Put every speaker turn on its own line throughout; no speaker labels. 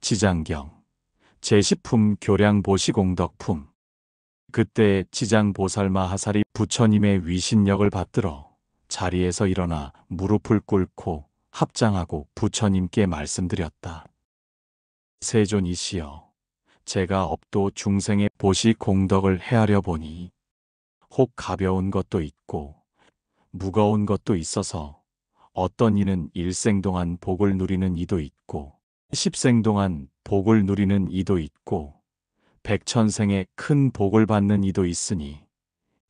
지장경 제10품 교량보시공덕품. 그때 지장보살마하살이 부처님의 위신력을 받들어 자리에서 일어나 무릎을 꿇고 합장하고 부처님께 말씀드렸다. 세존이시여, 제가 업도 중생의 보시 공덕을 헤아려 보니 혹 가벼운 것도 있고 무거운 것도 있어서 어떤 이는 일생 동안 복을 누리는 이도 있고 십생 동안 복을 누리는 이도 있고 백천생의 큰 복을 받는 이도 있으니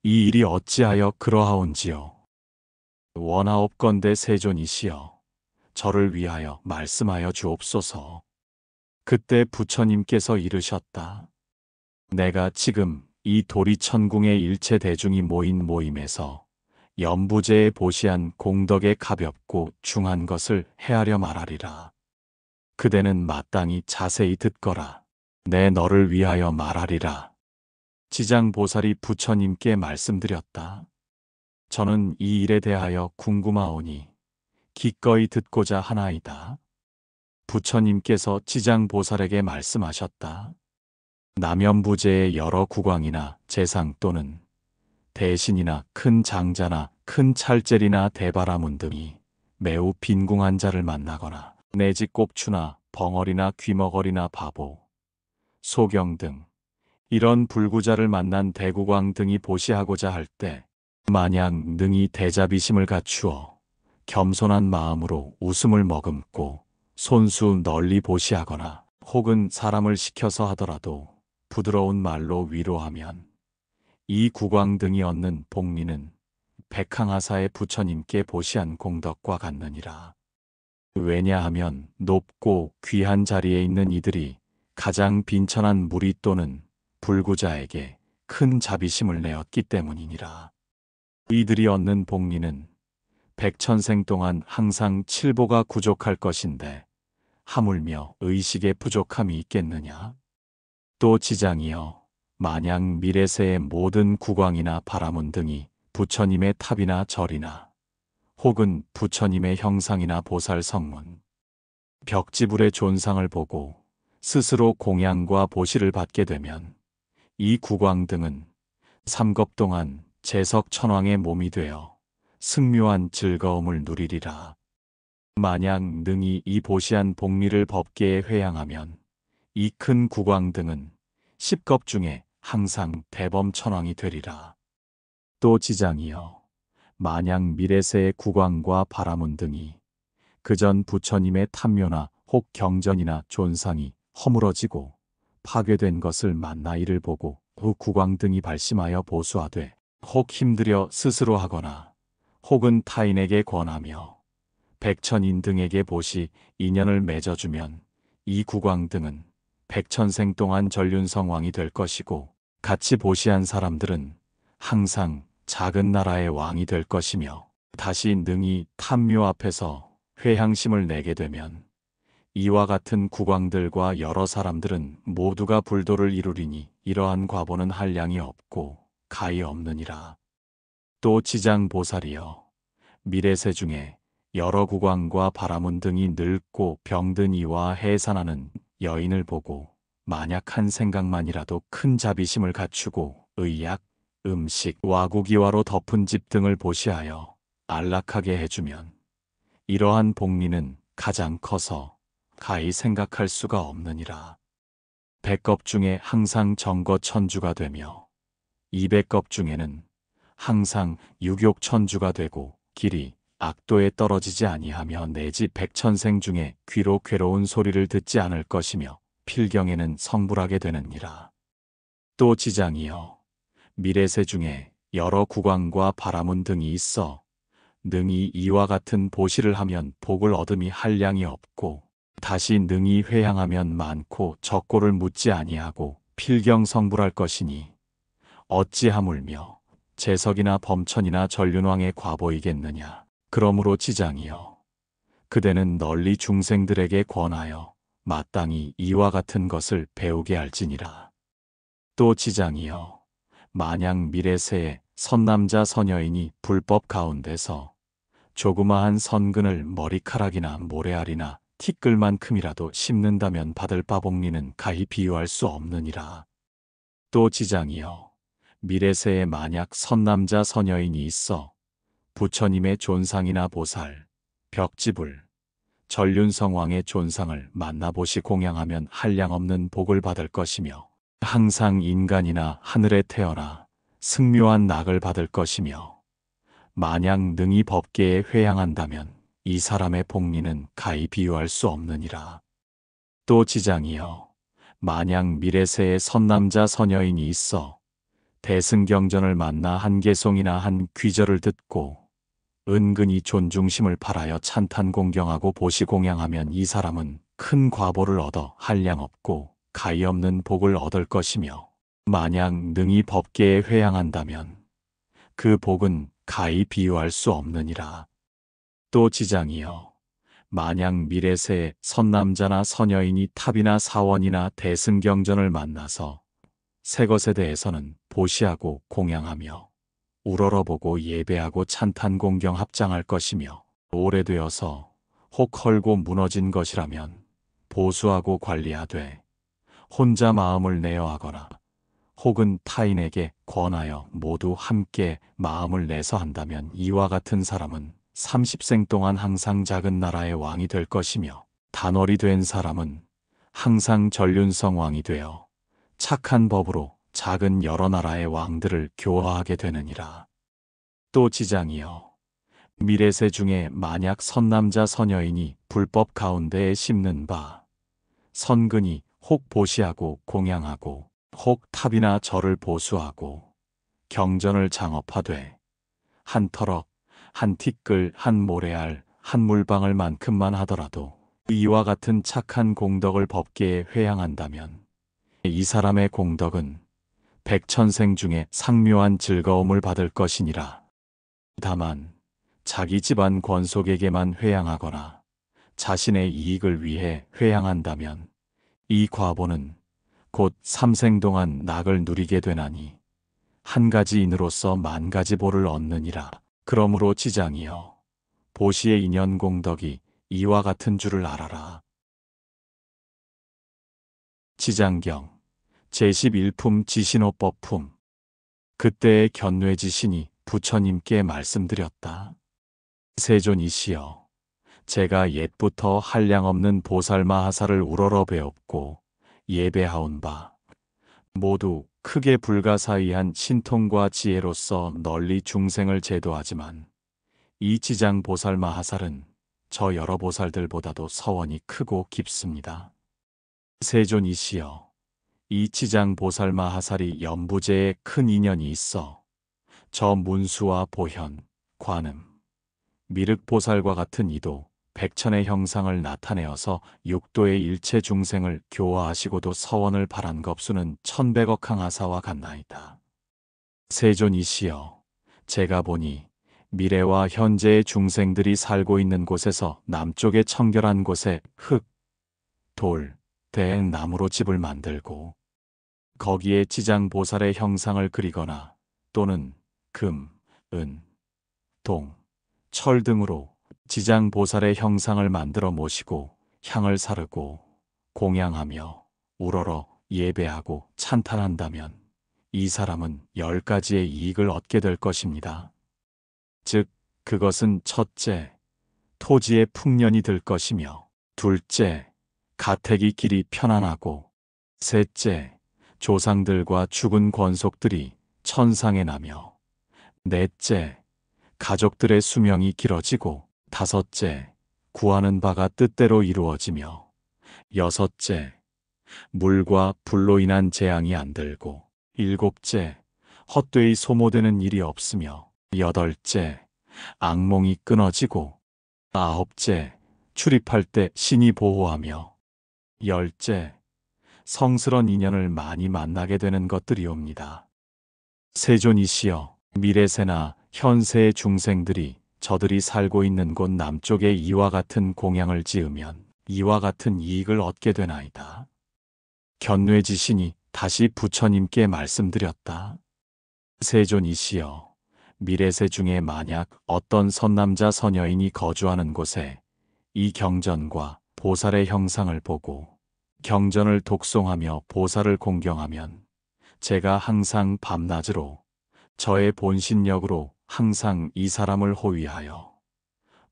이 일이 어찌하여 그러하온지요. 원하옵건대 세존이시여, 저를 위하여 말씀하여 주옵소서. 그때 부처님께서 이르셨다. 내가 지금 이 도리천궁의 일체 대중이 모인 모임에서 연부제에 보시한 공덕의 가볍고 중한 것을 헤아려 말하리라. 그대는 마땅히 자세히 듣거라. 내 너를 위하여 말하리라. 지장보살이 부처님께 말씀드렸다. 저는 이 일에 대하여 궁금하오니 기꺼이 듣고자 하나이다. 부처님께서 지장보살에게 말씀하셨다. 남연부제의 여러 국왕이나 재상 또는 대신이나 큰 장자나 큰 찰젤이나 대바라문 등이 매우 빈궁한 자를 만나거나 내지 꼽추나 벙어리나 귀머거리나 바보, 소경 등 이런 불구자를 만난 대국왕 등이 보시하고자 할 때 마냥 능히 대자비심을 갖추어 겸손한 마음으로 웃음을 머금고 손수 널리 보시하거나 혹은 사람을 시켜서 하더라도 부드러운 말로 위로하면 이 국왕 등이 얻는 복리는 백항하사의 부처님께 보시한 공덕과 같느니라. 왜냐하면 높고 귀한 자리에 있는 이들이 가장 빈천한 무리 또는 불구자에게 큰 자비심을 내었기 때문이니라. 이들이 얻는 복리는 백천생 동안 항상 칠보가 부족할 것인데 하물며 의식의 부족함이 있겠느냐? 또 지장이여, 만약 미래세의 모든 국왕이나 바라문 등이 부처님의 탑이나 절이나 혹은 부처님의 형상이나 보살 성문, 벽지불의 존상을 보고 스스로 공양과 보시를 받게 되면 이 국왕 등은 삼겁 동안 재석천왕의 몸이 되어 승묘한 즐거움을 누리리라. 만약 능히 이 보시한 복리를 법계에 회양하면 이 큰 국왕 등은 십겁 중에 항상 대범천왕이 되리라. 또 지장이여, 만약 미래세의 국왕과 바라문 등이 그전 부처님의 탐묘나 혹 경전이나 존상이 허물어지고 파괴된 것을 만나 이를 보고 그 국왕 등이 발심하여 보수하되 혹 힘들여 스스로 하거나 혹은 타인에게 권하며 백천인 등에게 보시 인연을 맺어주면 이 국왕 등은 백천생 동안 전륜성왕이 될 것이고 같이 보시한 사람들은 항상 작은 나라의 왕이 될 것이며 다시 능히 탐묘 앞에서 회향심을 내게 되면 이와 같은 국왕들과 여러 사람들은 모두가 불도를 이루리니 이러한 과보는 한량이 없고 가히 없느니라. 또 지장보살이여, 미래세 중에 여러 국왕과 바라문 등이 늙고 병든 이와 해산하는 여인을 보고 만약 한 생각만이라도 큰 자비심을 갖추고 의약, 음식, 와구기와로 덮은 집 등을 보시하여 안락하게 해주면 이러한 복리는 가장 커서 가히 생각할 수가 없느니라. 100겁 중에 항상 정거천주가 되며 200겁 중에는 항상 유욕천주가 되고 길이 악도에 떨어지지 아니하며 내지 백천생 중에 귀로 괴로운 소리를 듣지 않을 것이며 필경에는 성불하게 되느니라. 또 지장이여, 미래세 중에 여러 국왕과 바라문 등이 있어 능히 이와 같은 보시를 하면 복을 얻음이 한량이 없고 다시 능히 회향하면 많고 적고를 묻지 아니하고 필경 성불할 것이니 어찌 하물며 재석이나 범천이나 전륜왕의 과보이겠느냐. 그러므로 지장이여, 그대는 널리 중생들에게 권하여 마땅히 이와 같은 것을 배우게 할지니라. 또 지장이여, 만약 미래세에 선남자 선여인이 불법 가운데서 조그마한 선근을 머리카락이나 모래알이나 티끌만큼이라도 심는다면 받을 바복리는 가히 비유할 수 없느니라. 또 지장이여, 미래세에 만약 선남자 선여인이 있어 부처님의 존상이나 보살, 벽지불, 전륜성왕의 존상을 만나보시 공양하면 한량없는 복을 받을 것이며 항상 인간이나 하늘에 태어나 승묘한 낙을 받을 것이며 만약 능히 법계에 회양한다면 이 사람의 복리는 가히 비유할 수 없느니라. 또 지장이여, 만약 미래세에 선남자 선여인이 있어 대승경전을 만나 한 개송이나 한 귀절을 듣고 은근히 존중심을 발하여 찬탄 공경하고 보시 공양하면 이 사람은 큰 과보를 얻어 한량없고 가히 없는 복을 얻을 것이며 만약 능히 법계에 회양한다면 그 복은 가히 비유할 수 없느니라. 또 지장이여, 만약 미래세에 선남자나 선여인이 탑이나 사원이나 대승경전을 만나서 새 것에 대해서는 보시하고 공양하며 우러러보고 예배하고 찬탄 공경 합장할 것이며 오래되어서 혹 헐고 무너진 것이라면 보수하고 관리하되 혼자 마음을 내어 하거나 혹은 타인에게 권하여 모두 함께 마음을 내서 한다면 이와 같은 사람은 30생 동안 항상 작은 나라의 왕이 될 것이며 단월이 된 사람은 항상 전륜성 왕이 되어 착한 법으로 작은 여러 나라의 왕들을 교화하게 되느니라. 또 지장이여, 미래세 중에 만약 선남자 선여인이 불법 가운데에 심는 바 선근이 혹 보시하고 공양하고 혹 탑이나 절을 보수하고 경전을 장업하되 한 터럭, 한 티끌, 한 모래알, 한 물방울 만큼만 하더라도 이와 같은 착한 공덕을 법계에 회양한다면 이 사람의 공덕은 백천생 중에 상묘한 즐거움을 받을 것이니라. 다만 자기 집안 권속에게만 회양하거나 자신의 이익을 위해 회양한다면 이 과보는 곧 삼생 동안 낙을 누리게 되나니 한 가지 인으로서 만 가지 보를 얻느니라. 그러므로 지장이여, 보시의 인연 공덕이 이와 같은 줄을 알아라. 지장경 제11품 지신호법품. 그때의 견뇌지신이 부처님께 말씀드렸다. 세존이시여, 제가 옛부터 한량없는 보살마하사를 우러러 배웠고 예배하온 바 모두 크게 불가사의한 신통과 지혜로서 널리 중생을 제도하지만 이 지장 보살마하살은 저 여러 보살들보다도 서원이 크고 깊습니다. 세존이시여, 이 지장 보살마하살이 연부제에 큰 인연이 있어 저 문수와 보현, 관음, 미륵보살과 같은 이도 백천의 형상을 나타내어서 육도의 일체 중생을 교화하시고도 서원을 바란 겁수는 1100억 항하사와 같나이다. 세존이시여, 제가 보니 미래와 현재의 중생들이 살고 있는 곳에서 남쪽의 청결한 곳에 흙, 돌, 대 나무로 집을 만들고 거기에 지장보살의 형상을 그리거나 또는 금, 은, 동, 철 등으로 지장보살의 형상을 만들어 모시고 향을 사르고 공양하며 우러러 예배하고 찬탄한다면 이 사람은 10가지의 이익을 얻게 될 것입니다. 즉 그것은 첫째, 토지의 풍년이 들 것이며 둘째, 가택이 길이 편안하고 셋째, 조상들과 죽은 권속들이 천상에 나며 넷째, 가족들의 수명이 길어지고 다섯째, 구하는 바가 뜻대로 이루어지며 여섯째, 물과 불로 인한 재앙이 안 들고 일곱째, 헛되이 소모되는 일이 없으며 여덟째, 악몽이 끊어지고 아홉째, 출입할 때 신이 보호하며 열째, 성스런 인연을 많이 만나게 되는 것들이옵니다. 세존이시여, 미래세나 현세의 중생들이 저들이 살고 있는 곳 남쪽에 이와 같은 공양을 지으면 이와 같은 이익을 얻게 되나이다. 견뇌지신이 다시 부처님께 말씀드렸다. 세존이시여, 미래세 중에 만약 어떤 선남자 선여인이 거주하는 곳에 이 경전과 보살의 형상을 보고 경전을 독송하며 보살을 공경하면 제가 항상 밤낮으로 저의 본신력으로 항상 이 사람을 호위하여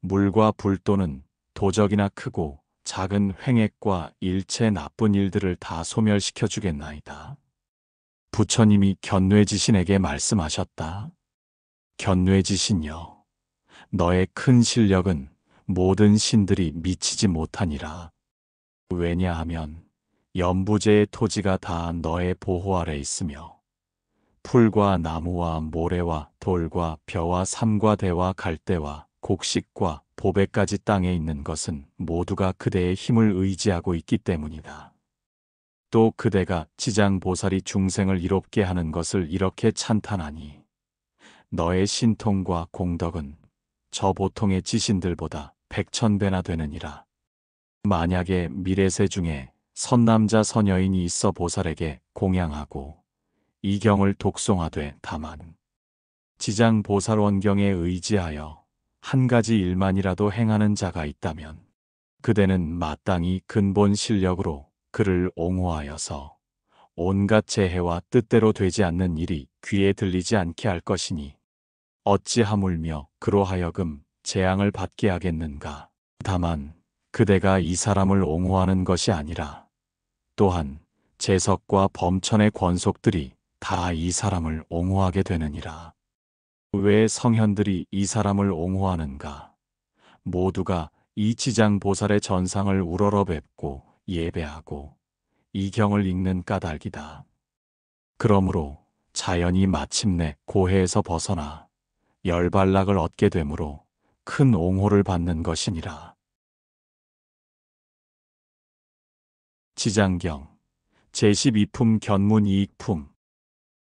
물과 불 또는 도적이나 크고 작은 횡액과 일체 나쁜 일들을 다 소멸시켜 주겠나이다. 부처님이 견뇌지신에게 말씀하셨다. 견뇌지신여, 너의 큰 실력은 모든 신들이 미치지 못하니라. 왜냐하면 연부제의 토지가 다 너의 보호 아래 있으며 풀과 나무와 모래와 돌과 벼와 삼과 대와 갈대와 곡식과 보배까지 땅에 있는 것은 모두가 그대의 힘을 의지하고 있기 때문이다. 또 그대가 지장보살이 중생을 이롭게 하는 것을 이렇게 찬탄하니 너의 신통과 공덕은 저 보통의 지신들보다 백천배나 되느니라. 만약에 미래세 중에 선남자 선여인이 있어 보살에게 공양하고 이 경을 독송하되 다만 지장보살 원경에 의지하여 한 가지 일만이라도 행하는 자가 있다면 그대는 마땅히 근본 실력으로 그를 옹호하여서 온갖 재해와 뜻대로 되지 않는 일이 귀에 들리지 않게 할 것이니 어찌 하물며 그로 하여금 재앙을 받게 하겠는가. 다만 그대가 이 사람을 옹호하는 것이 아니라 또한 재석과 범천의 권속들이 다 이 사람을 옹호하게 되느니라. 왜 성현들이 이 사람을 옹호하는가? 모두가 이 지장보살의 전상을 우러러 뵙고 예배하고 이 경을 읽는 까닭이다. 그러므로 자연이 마침내 고해에서 벗어나 열반락을 얻게 되므로 큰 옹호를 받는 것이니라. 지장경 제12품 견문이익품.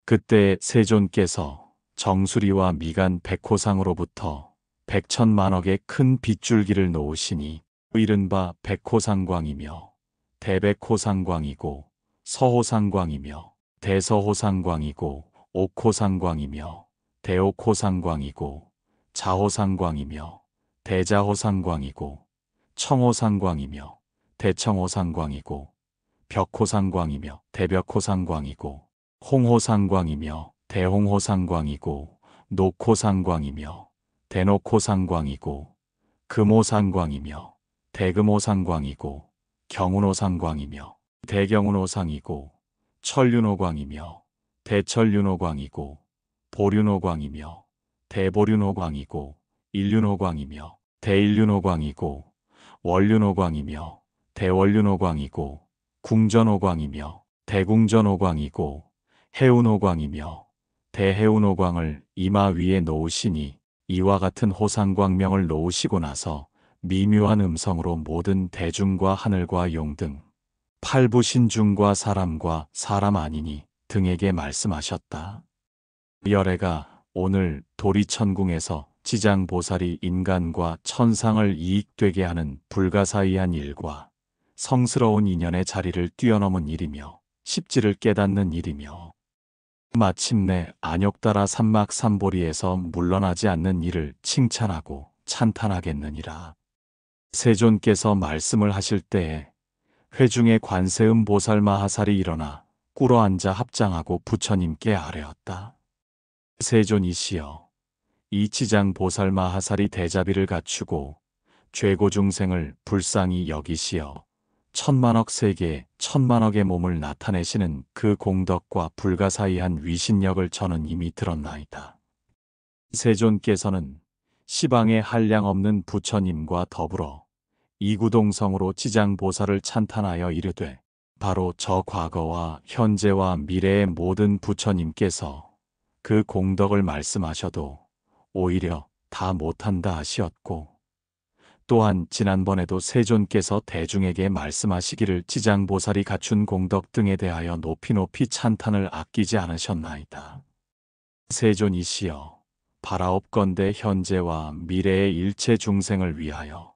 그때 세존께서 정수리와 미간 백호상으로부터 백천만억의 큰 빗줄기를 놓으시니 이른바 백호상광이며 대백호상광이고 서호상광이며 대서호상광이고 옥호상광이며 대옥호상광이고 자호상광이며 대자호상광이고 청호상광이며 대청호상광이고 벽호상광이며 대벽호상광이고 홍호상광이며 대홍호상광이고 녹호상광이며 대녹호상광이고 금호상광이며 대금호상광이고 경운호상광이며 대경운호상이고 천륜호광이며 대천륜호광이고 보륜호광이며 대보륜호광이고 일륜호광이며 대일륜호광이고 원륜호광이며 대원륜호광이고 궁전호광이며 대궁전호광이고 해운호광이며 대해운호광을 이마 위에 놓으시니 이와 같은 호상광명을 놓으시고 나서 미묘한 음성으로 모든 대중과 하늘과 용 등 팔부신중과 사람과 사람 아니니 등에게 말씀하셨다. 열애가 오늘 도리천궁에서 지장보살이 인간과 천상을 이익되게 하는 불가사의한 일과 성스러운 인연의 자리를 뛰어넘은 일이며 십지를 깨닫는 일이며 마침내 안욕다라 삼막삼보리에서 물러나지 않는 일을 칭찬하고 찬탄하겠느니라. 세존께서 말씀을 하실 때에 회중의 관세음 보살 마하살이 일어나 꿇어앉아 합장하고 부처님께 아뢰었다. 세존이시여, 이 지장 보살 마하살이 대자비를 갖추고 죄고 중생을 불쌍히 여기시어 천만억 세계 천만억의 몸을 나타내시는 그 공덕과 불가사의한 위신력을 저는 이미 들었나이다. 세존께서는 시방에 한량 없는 부처님과 더불어 이구동성으로 지장보살을 찬탄하여 이르되 바로 저 과거와 현재와 미래의 모든 부처님께서 그 공덕을 말씀하셔도 오히려 다 못한다 하시었고 또한 지난번에도 세존께서 대중에게 말씀하시기를 지장보살이 갖춘 공덕 등에 대하여 높이 높이 찬탄을 아끼지 않으셨나이다. 세존이시여, 바라옵건대 현재와 미래의 일체 중생을 위하여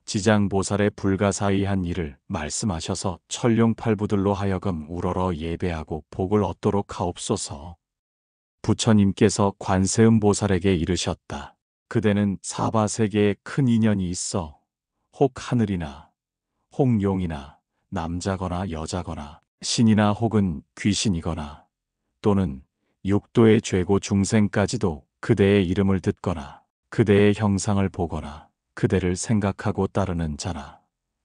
지장보살의 불가사의한 일을 말씀하셔서 천룡팔부들로 하여금 우러러 예배하고 복을 얻도록 하옵소서. 부처님께서 관세음보살에게 이르셨다. 그대는 사바세계에 큰 인연이 있어 혹 하늘이나 홍용이나 남자거나 여자거나 신이나 혹은 귀신이거나 또는 육도의 죄고 중생까지도 그대의 이름을 듣거나 그대의 형상을 보거나 그대를 생각하고 따르는 자나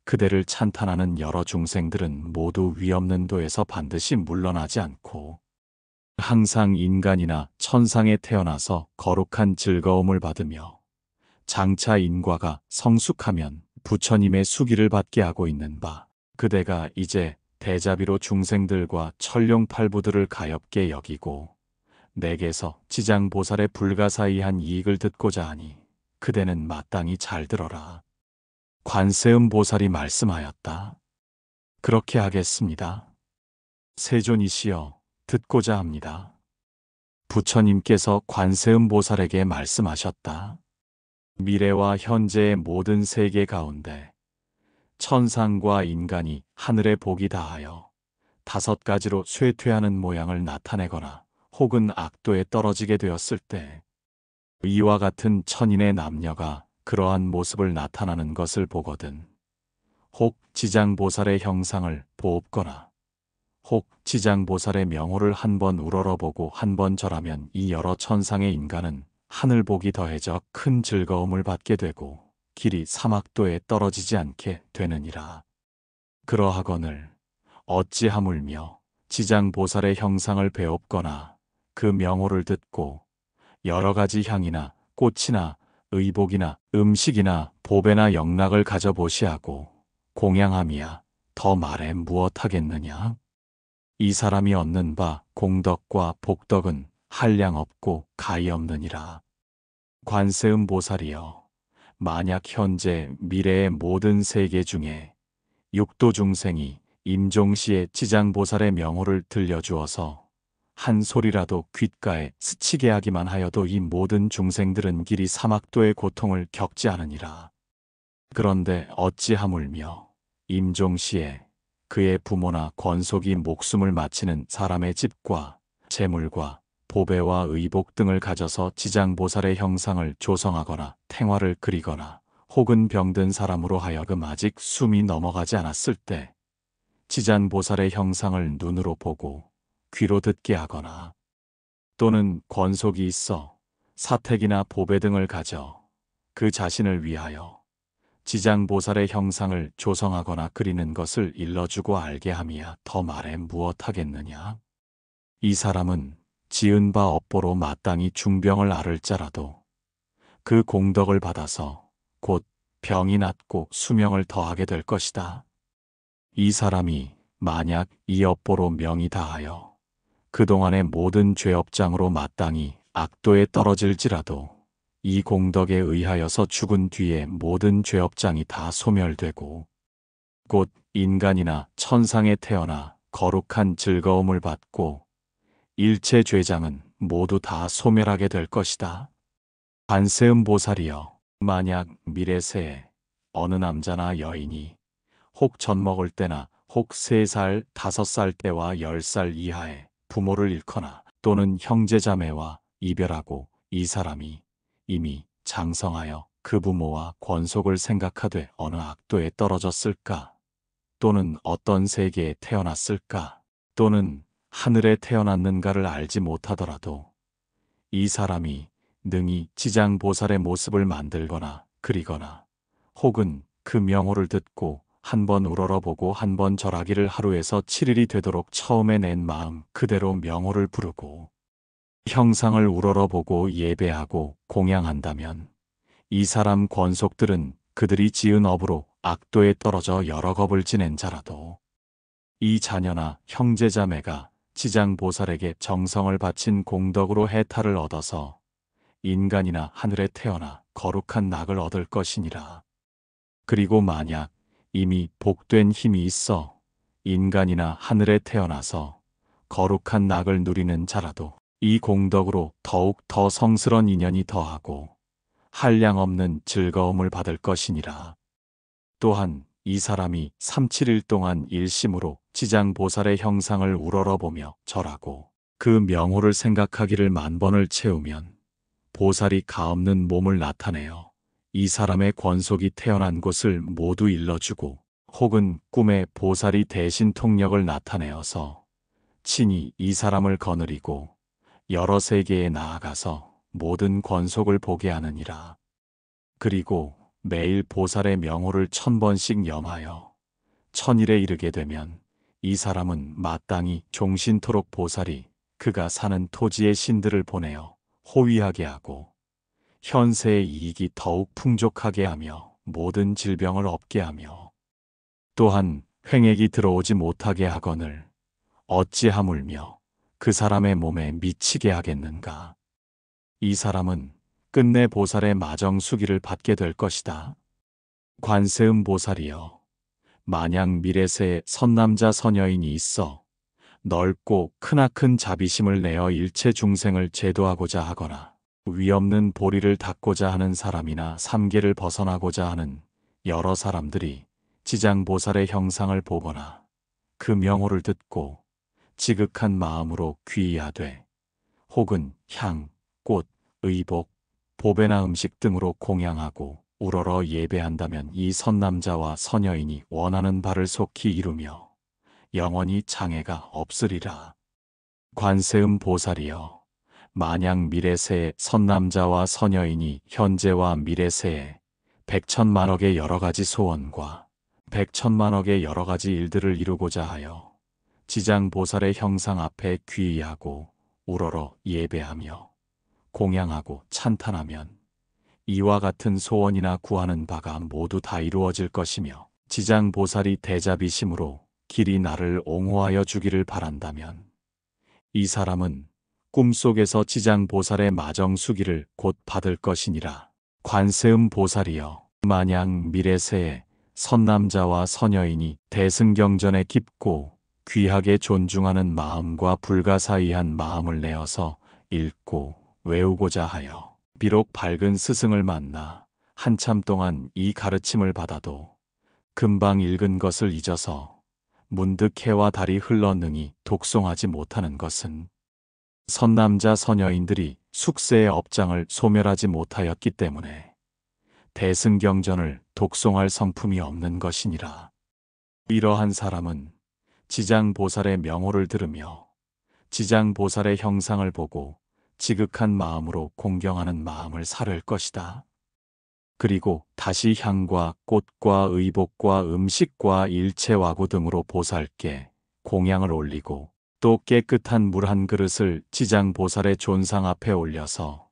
그대를 찬탄하는 여러 중생들은 모두 위없는 도에서 반드시 물러나지 않고 항상 인간이나 천상에 태어나서 거룩한 즐거움을 받으며 장차 인과가 성숙하면 부처님의 수기를 받게 하고 있는 바, 그대가 이제 대자비로 중생들과 천룡팔부들을 가엾게 여기고 내게서 지장보살의 불가사의한 이익을 듣고자 하니 그대는 마땅히 잘 들어라. 관세음 보살이 말씀하였다. 그렇게 하겠습니다. 세존이시여, 듣고자 합니다. 부처님께서 관세음 보살에게 말씀하셨다. 미래와 현재의 모든 세계 가운데 천상과 인간이 하늘의 복이 다하여 5가지로 쇠퇴하는 모양을 나타내거나 혹은 악도에 떨어지게 되었을 때 이와 같은 천인의 남녀가 그러한 모습을 나타나는 것을 보거든 혹 지장보살의 형상을 보옵거나 혹 지장보살의 명호를 한번 우러러보고 한번 절하면 이 여러 천상의 인간은 하늘복이 더해져 큰 즐거움을 받게 되고 길이 사막도에 떨어지지 않게 되느니라. 그러하거늘 어찌하물며 지장보살의 형상을 배웁거나 그 명호를 듣고 여러 가지 향이나 꽃이나 의복이나 음식이나 보배나 영락을 가져보시하고 공양함이야 더 말해 무엇하겠느냐. 이 사람이 얻는 바 공덕과 복덕은 한량 없고 가히 없느니라. 관세음 보살이여, 만약 현재 미래의 모든 세계 중에 육도 중생이 임종시에 지장보살의 명호를 들려주어서 한 소리라도 귓가에 스치게 하기만 하여도 이 모든 중생들은 길이 사막도의 고통을 겪지 않으니라. 그런데 어찌하물며 임종시에 그의 부모나 권속이 목숨을 마치는 사람의 집과 재물과 보배와 의복 등을 가져서 지장보살의 형상을 조성하거나 탱화를 그리거나 혹은 병든 사람으로 하여금 아직 숨이 넘어가지 않았을 때 지장보살의 형상을 눈으로 보고 귀로 듣게 하거나 또는 권속이 있어 사택이나 보배 등을 가져 그 자신을 위하여 지장보살의 형상을 조성하거나 그리는 것을 일러주고 알게 함이야 더 말해 무엇하겠느냐. 이 사람은 지은 바 업보로 마땅히 중병을 앓을 자라도 그 공덕을 받아서 곧 병이 낫고 수명을 더하게 될 것이다. 이 사람이 만약 이 업보로 명이 다하여 그동안의 모든 죄업장으로 마땅히 악도에 떨어질지라도 이 공덕에 의하여서 죽은 뒤에 모든 죄업장이 다 소멸되고 곧 인간이나 천상에 태어나 거룩한 즐거움을 받고 일체 죄장은 모두 다 소멸하게 될 것이다. 관세음 보살이여, 만약 미래세에 어느 남자나 여인이 혹 젖먹을 때나 혹 3살, 5살 때와 10살 이하에 부모를 잃거나 또는 형제자매와 이별하고 이 사람이 이미 장성하여 그 부모와 권속을 생각하되 어느 악도에 떨어졌을까? 또는 어떤 세계에 태어났을까? 또는 하늘에 태어났는가를 알지 못하더라도 이 사람이 능히 지장보살의 모습을 만들거나 그리거나 혹은 그 명호를 듣고 한번 우러러보고 한번 절하기를 하루에서 7일이 되도록 처음에 낸 마음 그대로 명호를 부르고 형상을 우러러보고 예배하고 공양한다면 이 사람 권속들은 그들이 지은 업으로 악도에 떨어져 여러 겁을 지낸 자라도 이 자녀나 형제자매가 지장보살에게 정성을 바친 공덕으로 해탈을 얻어서 인간이나 하늘에 태어나 거룩한 낙을 얻을 것이니라. 그리고 만약 이미 복된 힘이 있어 인간이나 하늘에 태어나서 거룩한 낙을 누리는 자라도 이 공덕으로 더욱 더 성스런 인연이 더하고 한량없는 즐거움을 받을 것이니라. 또한 이 사람이 3-7일 동안 일심으로 지장보살의 형상을 우러러보며 절하고 그 명호를 생각하기를 10,000번을 채우면 보살이 가없는 몸을 나타내어 이 사람의 권속이 태어난 곳을 모두 일러주고 혹은 꿈에 보살이 대신 통력을 나타내어서 친히 이 사람을 거느리고 여러 세계에 나아가서 모든 권속을 보게 하느니라. 그리고 매일 보살의 명호를 1000번씩 염하여 천일에 이르게 되면 이 사람은 마땅히 종신토록 보살이 그가 사는 토지의 신들을 보내어 호위하게 하고 현세의 이익이 더욱 풍족하게 하며 모든 질병을 없게 하며 또한 횡액이 들어오지 못하게 하거늘 어찌 하물며 그 사람의 몸에 미치게 하겠는가. 이 사람은 끝내 보살의 마정수기를 받게 될 것이다. 관세음 보살이여, 만약 미래세에 선남자 선여인이 있어 넓고 크나큰 자비심을 내어 일체 중생을 제도하고자 하거나 위없는 보리를 닦고자 하는 사람이나 삼계를 벗어나고자 하는 여러 사람들이 지장보살의 형상을 보거나 그 명호를 듣고 지극한 마음으로 귀의하되 혹은 향, 꽃, 의복, 보배나 음식 등으로 공양하고 우러러 예배한다면 이 선남자와 선여인이 원하는 바를 속히 이루며 영원히 장애가 없으리라. 관세음 보살이여, 만약 미래세에 선남자와 선여인이 현재와 미래세에 100천만억의 여러 가지 소원과 100천만억의 여러 가지 일들을 이루고자 하여 지장보살의 형상 앞에 귀의하고 우러러 예배하며 공양하고 찬탄하면 이와 같은 소원이나 구하는 바가 모두 다 이루어질 것이며 지장보살이 대자비심으로 길이 나를 옹호하여 주기를 바란다면 이 사람은 꿈속에서 지장보살의 마정수기를 곧 받을 것이니라. 관세음 보살이여, 만약 미래세에 선남자와 선여인이 대승경전에 깊고 귀하게 존중하는 마음과 불가사의한 마음을 내어서 읽고 외우고자 하여 비록 밝은 스승을 만나 한참 동안 이 가르침을 받아도 금방 읽은 것을 잊어서 문득 해와 달이 흘러 능히 독송하지 못하는 것은 선남자 선여인들이 숙세의 업장을 소멸하지 못하였기 때문에 대승경전을 독송할 성품이 없는 것이니라. 이러한 사람은 지장보살의 명호를 들으며 지장보살의 형상을 보고 지극한 마음으로 공경하는 마음을 사를 것이다. 그리고 다시 향과 꽃과 의복과 음식과 일체 와구 등으로 보살께 공양을 올리고 또 깨끗한 물 한 그릇을 지장보살의 존상 앞에 올려서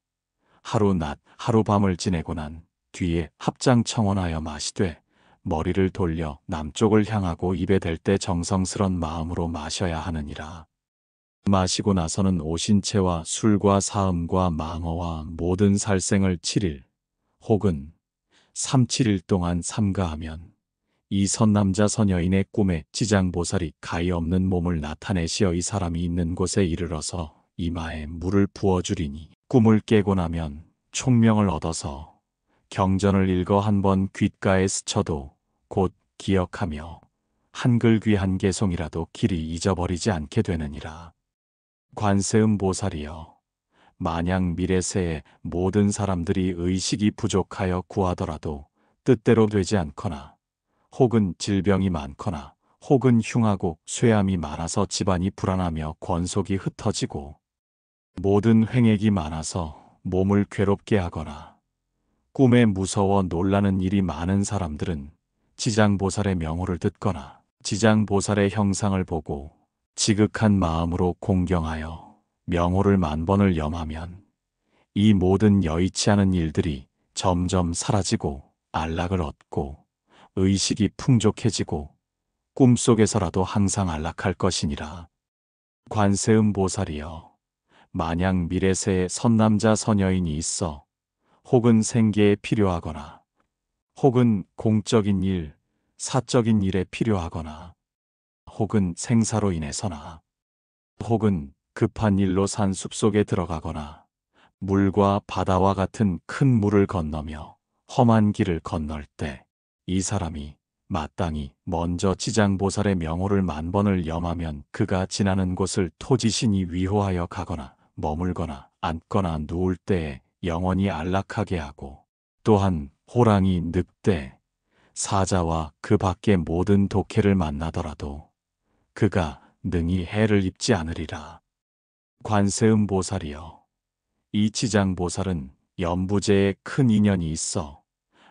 하루 낮 하루 밤을 지내고 난 뒤에 합장청원하여 마시되 머리를 돌려 남쪽을 향하고 입에 댈 때 정성스런 마음으로 마셔야 하느니라. 마시고 나서는 오신채와 술과 사음과 망어와 모든 살생을 7일 혹은 3, 7일 동안 삼가하면 이 선남자 선여인의 꿈에 지장보살이 가히 없는 몸을 나타내시어 이 사람이 있는 곳에 이르러서 이마에 물을 부어주리니 꿈을 깨고 나면 총명을 얻어서 경전을 읽어 한번 귓가에 스쳐도 곧 기억하며 한글 귀 한 개송이라도 길이 잊어버리지 않게 되느니라. 관세음 보살이여, 만약 미래세에 모든 사람들이 의식이 부족하여 구하더라도 뜻대로 되지 않거나 혹은 질병이 많거나 혹은 흉하고 쇠암이 많아서 집안이 불안하며 권속이 흩어지고 모든 횡액이 많아서 몸을 괴롭게 하거나 꿈에 무서워 놀라는 일이 많은 사람들은 지장보살의 명호를 듣거나 지장보살의 형상을 보고 지극한 마음으로 공경하여 명호를 10,000번을 염하면 이 모든 여의치 않은 일들이 점점 사라지고 안락을 얻고 의식이 풍족해지고 꿈속에서라도 항상 안락할 것이니라. 관세음 보살이여, 만약 미래세에 선남자 선여인이 있어 혹은 생계에 필요하거나 혹은 공적인 일, 사적인 일에 필요하거나 혹은 생사로 인해서나 혹은 급한 일로 산 숲속에 들어가거나 물과 바다와 같은 큰 물을 건너며 험한 길을 건널 때 이 사람이 마땅히 먼저 지장보살의 명호를 10,000번을 염하면 그가 지나는 곳을 토지신이 위호하여 가거나 머물거나 앉거나 누울 때에 영원히 안락하게 하고 또한 호랑이, 늑대, 사자와 그 밖의 모든 독해를 만나더라도 그가 능히 해를 입지 않으리라. 관세음보살이여, 이 지장보살은 연부제에 큰 인연이 있어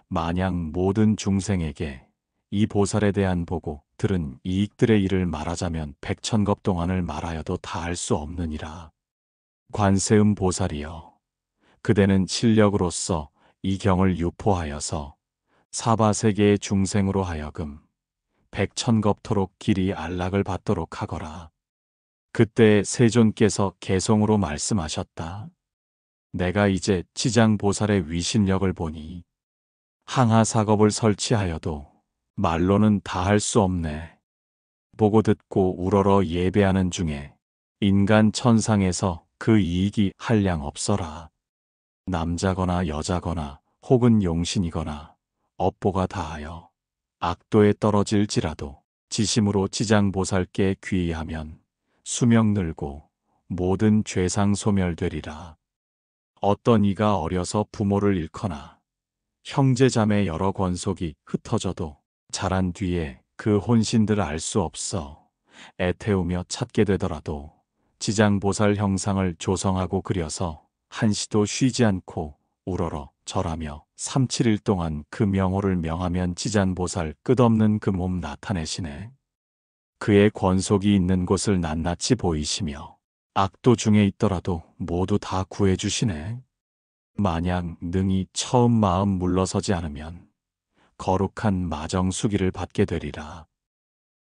만약 모든 중생에게 이 보살에 대한 보고 들은 이익들의 일을 말하자면 백천겁 동안을 말하여도 다 할 수 없느니라. 관세음보살이여, 그대는 실력으로서 이 경을 유포하여서 사바세계의 중생으로 하여금 백천겁토록 길이 안락을 받도록 하거라. 그때 세존께서 개송으로 말씀하셨다. 내가 이제 지장보살의 위신력을 보니 항하사겁을 설치하여도 말로는 다 할 수 없네. 보고 듣고 우러러 예배하는 중에 인간 천상에서 그 이익이 한량 없어라. 남자거나 여자거나 혹은 용신이거나 업보가 다하여 악도에 떨어질지라도 지심으로 지장보살께 귀의하면 수명 늘고 모든 죄상 소멸되리라. 어떤 이가 어려서 부모를 잃거나 형제자매 여러 권속이 흩어져도 자란 뒤에 그 혼신들을 알 수 없어 애태우며 찾게 되더라도 지장보살 형상을 조성하고 그려서 한시도 쉬지 않고 우러러 절하며 3, 7일 동안 그 명호를 명하면 지장보살 끝없는 그 몸 나타내시네. 그의 권속이 있는 곳을 낱낱이 보이시며 악도 중에 있더라도 모두 다 구해주시네. 만약 능히 처음 마음 물러서지 않으면 거룩한 마정수기를 받게 되리라.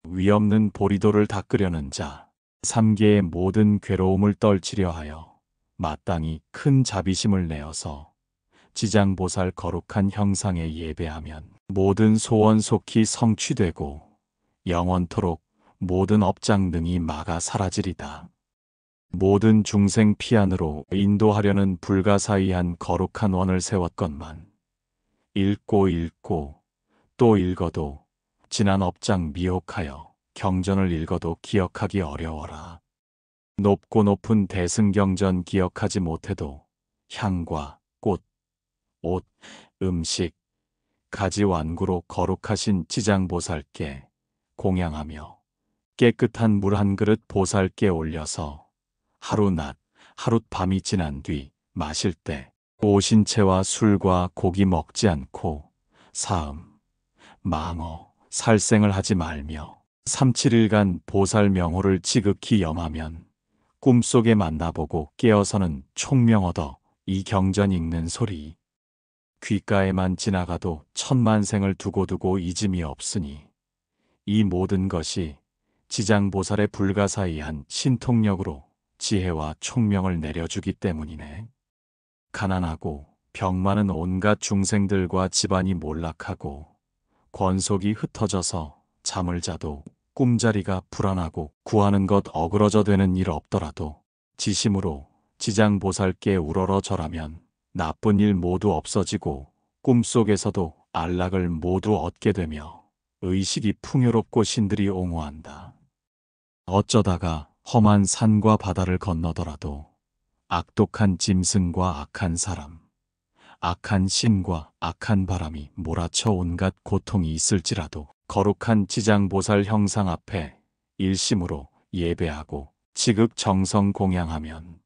위없는 보리도를 닦으려는 자, 삼계의 모든 괴로움을 떨치려 하여 마땅히 큰 자비심을 내어서 지장보살 거룩한 형상에 예배하면 모든 소원 속히 성취되고 영원토록 모든 업장 등이 막아 사라지리다. 모든 중생 피안으로 인도하려는 불가사의한 거룩한 원을 세웠건만 읽고 또 읽어도 지난 업장 미혹하여 경전을 읽어도 기억하기 어려워라. 높고 높은 대승경전 기억하지 못해도 향과 꽃, 옷, 음식, 가지 완구로 거룩하신 지장보살께 공양하며 깨끗한 물 한 그릇 보살께 올려서 하루 낮, 하룻 밤이 지난 뒤 마실 때 오신채와 술과 고기 먹지 않고 사음, 망어, 살생을 하지 말며 3, 7일간 보살 명호를 지극히 염하면 꿈속에 만나보고 깨어서는 총명 얻어 이 경전 읽는 소리. 귓가에만 지나가도 천만생을 두고두고 잊음이 없으니 이 모든 것이 지장보살의 불가사의한 신통력으로 지혜와 총명을 내려주기 때문이네. 가난하고 병 많은 온갖 중생들과 집안이 몰락하고 권속이 흩어져서 잠을 자도 꿈자리가 불안하고 구하는 것 어그러져 되는 일 없더라도 지심으로 지장보살께 우러러 절하면 나쁜 일 모두 없어지고 꿈속에서도 안락을 모두 얻게 되며 의식이 풍요롭고 신들이 옹호한다. 어쩌다가 험한 산과 바다를 건너더라도 악독한 짐승과 악한 사람, 악한 신과 악한 바람이 몰아쳐 온갖 고통이 있을지라도 거룩한 지장보살 형상 앞에 일심으로 예배하고 지극정성 공양하면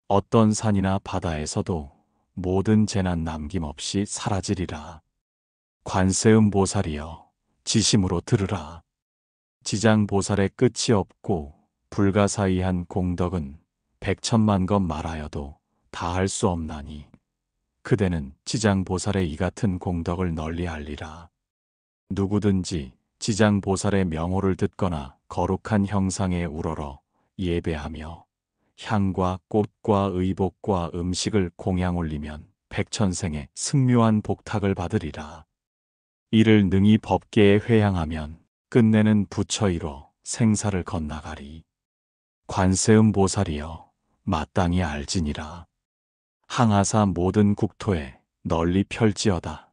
어떤 산이나 바다에서도 모든 재난 남김없이 사라지리라. 관세음보살이여, 지심으로 들으라. 지장보살의 끝이 없고 불가사의한 공덕은 백천만 것 말하여도 다 할 수 없나니 그대는 지장보살의 이 같은 공덕을 널리 알리라. 누구든지 지장보살의 명호를 듣거나 거룩한 형상에 우러러 예배하며 향과 꽃과 의복과 음식을 공양 올리면 백천생의 승묘한 복탁을 받으리라. 이를 능히 법계에 회향하면 끝내는 부처이로 생사를 건나가리. 관세음보살이여, 마땅히 알지니라. 항아사 모든 국토에 널리 펼지어다.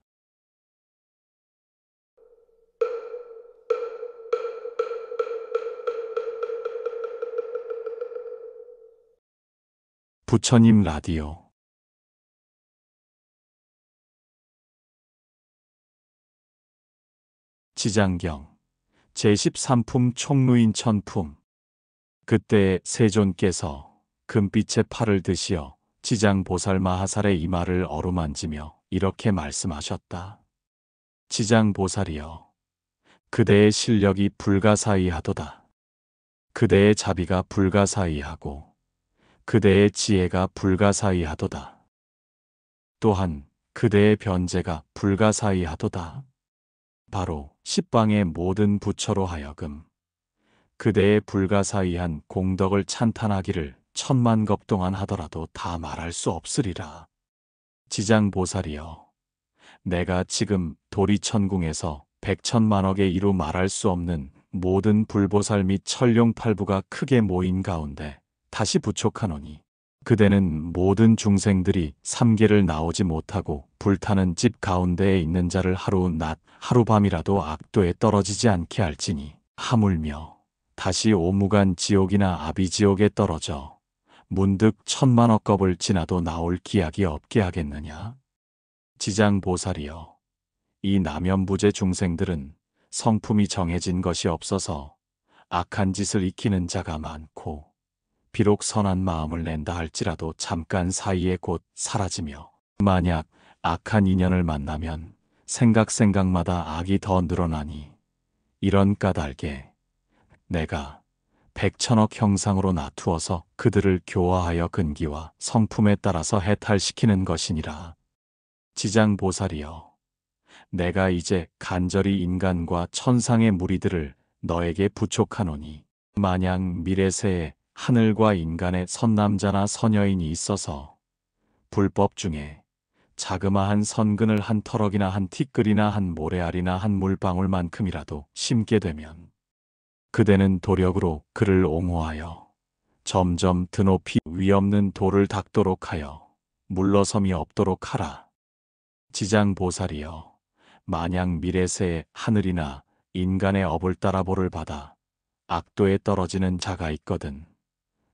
부처님 라디오 지장경 제13품 총루인 천품. 그때 세존께서 금빛의 팔을 드시어 지장보살 마하살의 이마를 어루만지며 이렇게 말씀하셨다. 지장보살이여, 그대의 실력이 불가사의하도다. 그대의 자비가 불가사의하고 그대의 지혜가 불가사의하도다. 또한 그대의 변제가 불가사의하도다. 바로 십방의 모든 부처로 하여금 그대의 불가사의한 공덕을 찬탄하기를 천만 겁 동안 하더라도 다 말할 수 없으리라. 지장보살이여, 내가 지금 도리천궁에서 백천만억의 이루 말할 수 없는 모든 불보살 및 천룡팔부가 크게 모인 가운데 다시 부촉하노니 그대는 모든 중생들이 삼계를 나오지 못하고 불타는 집 가운데에 있는 자를 하루낮 하루밤이라도 악도에 떨어지지 않게 할지니 하물며 다시 오무간 지옥이나 아비지옥에 떨어져 문득 천만억 겁을 지나도 나올 기약이 없게 하겠느냐. 지장보살이여, 이 남연부제 중생들은 성품이 정해진 것이 없어서 악한 짓을 익히는 자가 많고 비록 선한 마음을 낸다 할지라도 잠깐 사이에 곧 사라지며 만약 악한 인연을 만나면 생각마다 악이 더 늘어나니 이런 까닭에 내가 백천억 형상으로 나투어서 그들을 교화하여 근기와 성품에 따라서 해탈시키는 것이니라. 지장보살이여, 내가 이제 간절히 인간과 천상의 무리들을 너에게 부촉하노니 만약 미래세에 하늘과 인간의 선남자나 선여인이 있어서 불법 중에 자그마한 선근을 한 터럭이나 한 티끌이나 한 모래알이나 한 물방울만큼이라도 심게 되면 그대는 도력으로 그를 옹호하여 점점 드높이 위없는 돌을 닦도록 하여 물러섬이 없도록 하라. 지장보살이여, 만약 미래세에 하늘이나 인간의 업을 따라 보를 받아 악도에 떨어지는 자가 있거든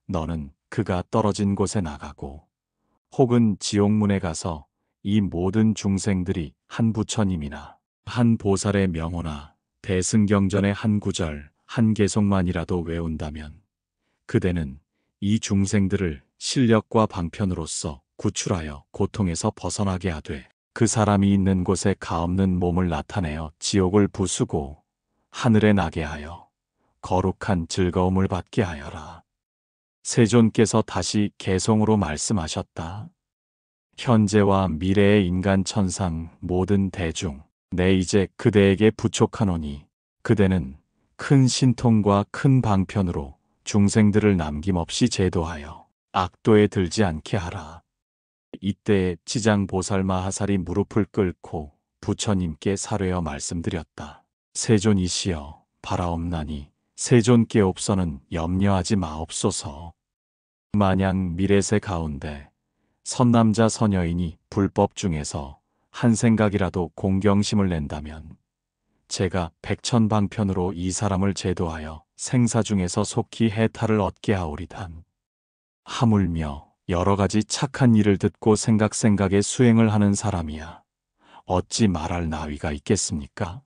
너는 그가 떨어진 곳에 나가고 혹은 지옥문에 가서 이 모든 중생들이 한 부처님이나 한 보살의 명호나 대승경전의 한 구절 한 개송만이라도 외운다면 그대는 이 중생들을 실력과 방편으로써 구출하여 고통에서 벗어나게 하되 그 사람이 있는 곳에 가없는 몸을 나타내어 지옥을 부수고 하늘에 나게 하여 거룩한 즐거움을 받게 하여라. 세존께서 다시 개송으로 말씀하셨다. 현재와 미래의 인간 천상 모든 대중, 내 이제 그대에게 부촉하노니 그대는 큰 신통과 큰 방편으로 중생들을 남김없이 제도하여 악도에 들지 않게 하라. 이때 지장보살 마하살이 무릎을 꿇고 부처님께 사뢰어 말씀드렸다. 세존이시여, 바라옵나니 세존께 옵서는 염려하지 마옵소서. 만약 미래세 가운데 선남자 선여인이 불법 중에서 한 생각이라도 공경심을 낸다면 제가 백천방편으로 이 사람을 제도하여 생사 중에서 속히 해탈을 얻게 하오리다. 하물며 여러 가지 착한 일을 듣고 생각에 수행을 하는 사람이야 어찌 말할 나위가 있겠습니까?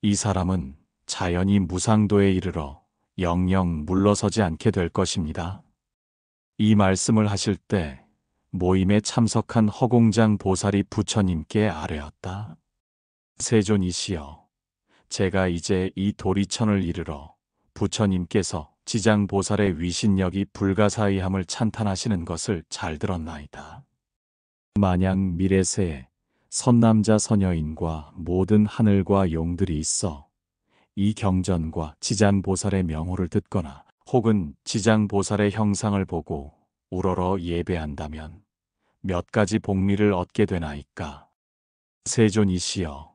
이 사람은 자연히 무상도에 이르러 영영 물러서지 않게 될 것입니다. 이 말씀을 하실 때 모임에 참석한 허공장 보살이 부처님께 아뢰었다. 세존이시여, 제가 이제 이 도리천을 이르러 부처님께서 지장보살의 위신력이 불가사의함을 찬탄하시는 것을 잘 들었나이다. 만약 미래세에 선남자 선여인과 모든 하늘과 용들이 있어 이 경전과 지장보살의 명호를 듣거나 혹은 지장보살의 형상을 보고 우러러 예배한다면 몇 가지 복리를 얻게 되나이까. 세존이시여,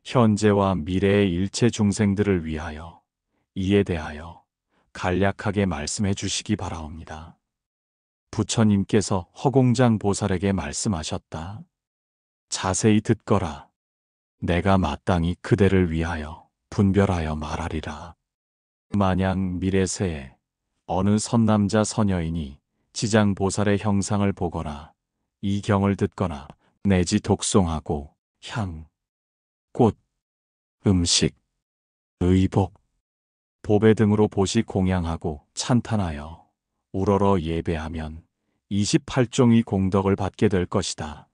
현재와 미래의 일체 중생들을 위하여 이에 대하여 간략하게 말씀해 주시기 바라옵니다. 부처님께서 허공장 보살에게 말씀하셨다. 자세히 듣거라. 내가 마땅히 그대를 위하여 분별하여 말하리라. 만약 미래세에 어느 선남자 선여인이 지장보살의 형상을 보거나 이 경을 듣거나 내지 독송하고 향, 꽃, 음식, 의복, 보배 등으로 보시 공양하고 찬탄하여 우러러 예배하면 28종의 공덕을 받게 될 것이다.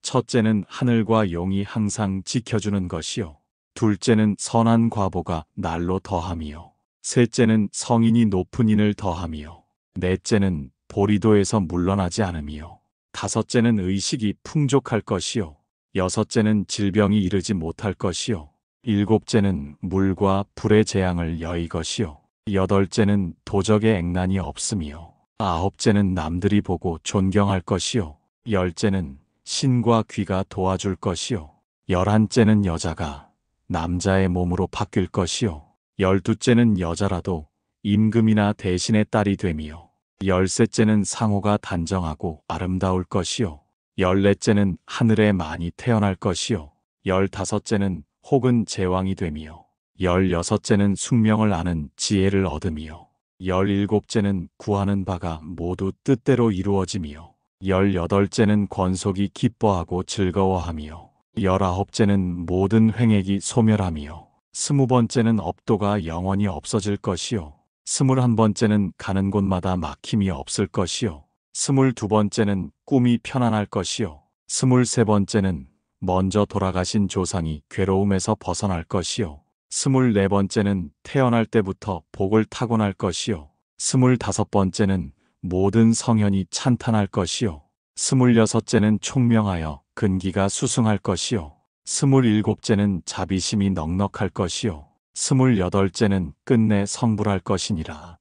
첫째는 하늘과 용이 항상 지켜주는 것이요. 둘째는 선한 과보가 날로 더함이요. 셋째는 성인이 높은 인을 더함이요. 넷째는 보리도에서 물러나지 않음이요. 다섯째는 의식이 풍족할 것이요. 여섯째는 질병이 이르지 못할 것이요. 일곱째는 물과 불의 재앙을 여의 것이요. 여덟째는 도적의 액난이 없음이요. 아홉째는 남들이 보고 존경할 것이요. 열째는 신과 귀가 도와줄 것이요. 열한째는 여자가 남자의 몸으로 바뀔 것이요. 열두째는 여자라도 임금이나 대신의 딸이 됨이요. 열셋째는 상호가 단정하고 아름다울 것이요. 열넷째는 하늘에 많이 태어날 것이요. 열다섯째는 혹은 제왕이 됨이요. 열여섯째는 숙명을 아는 지혜를 얻음이요. 열일곱째는 구하는 바가 모두 뜻대로 이루어짐이요. 열여덟째는 권속이 기뻐하고 즐거워함이요. 열아홉째는 모든 횡액이 소멸함이요. 스무번째는 업도가 영원히 없어질 것이요. 스물한번째는 가는 곳마다 막힘이 없을 것이요. 스물두번째는 꿈이 편안할 것이요. 스물세번째는 먼저 돌아가신 조상이 괴로움에서 벗어날 것이요. 스물네번째는 태어날 때부터 복을 타고날 것이요. 스물다섯번째는 모든 성현이 찬탄할 것이요. 스물여섯째는 총명하여 근기가 수승할 것이요. 스물일곱째는 자비심이 넉넉할 것이요. 스물여덟째는 끝내 성불할 것이니라.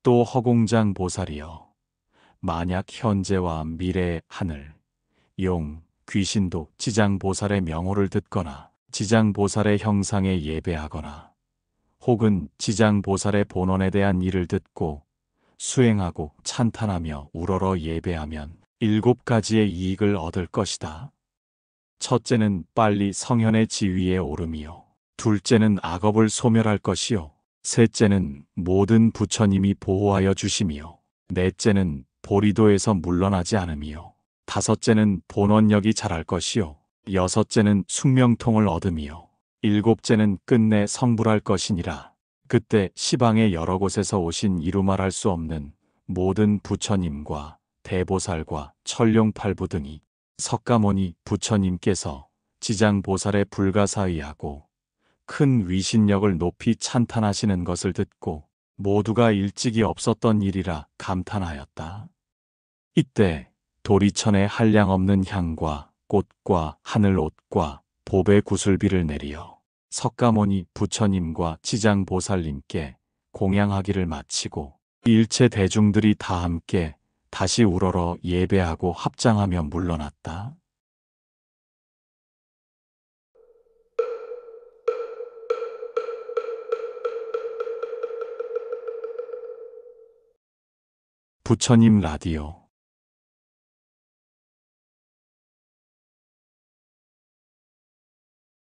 또 허공장 보살이여, 만약 현재와 미래의 하늘, 용, 귀신도 지장보살의 명호를 듣거나 지장보살의 형상에 예배하거나 혹은 지장보살의 본원에 대한 일을 듣고 수행하고 찬탄하며 우러러 예배하면 7가지의 이익을 얻을 것이다. 첫째는 빨리 성현의 지위에 오름이요. 둘째는 악업을 소멸할 것이요. 셋째는 모든 부처님이 보호하여 주심이요. 넷째는 보리도에서 물러나지 않음이요. 다섯째는 본원력이 자랄 것이요. 여섯째는 숙명통을 얻음이요. 일곱째는 끝내 성불할 것이니라. 그때 시방의 여러 곳에서 오신 이루 말할 수 없는 모든 부처님과 대보살과 천룡팔부 등이 석가모니 부처님께서 지장보살의 불가사의하고 큰 위신력을 높이 찬탄하시는 것을 듣고 모두가 일찍이 없었던 일이라 감탄하였다. 이때 도리천에 한량없는 향과 꽃과 하늘옷과 보배 구슬비를 내리어 석가모니 부처님과 지장보살님께 공양하기를 마치고 일체 대중들이 다 함께 다시 우러러 예배하고 합장하며 물러났다. 부처님 라디오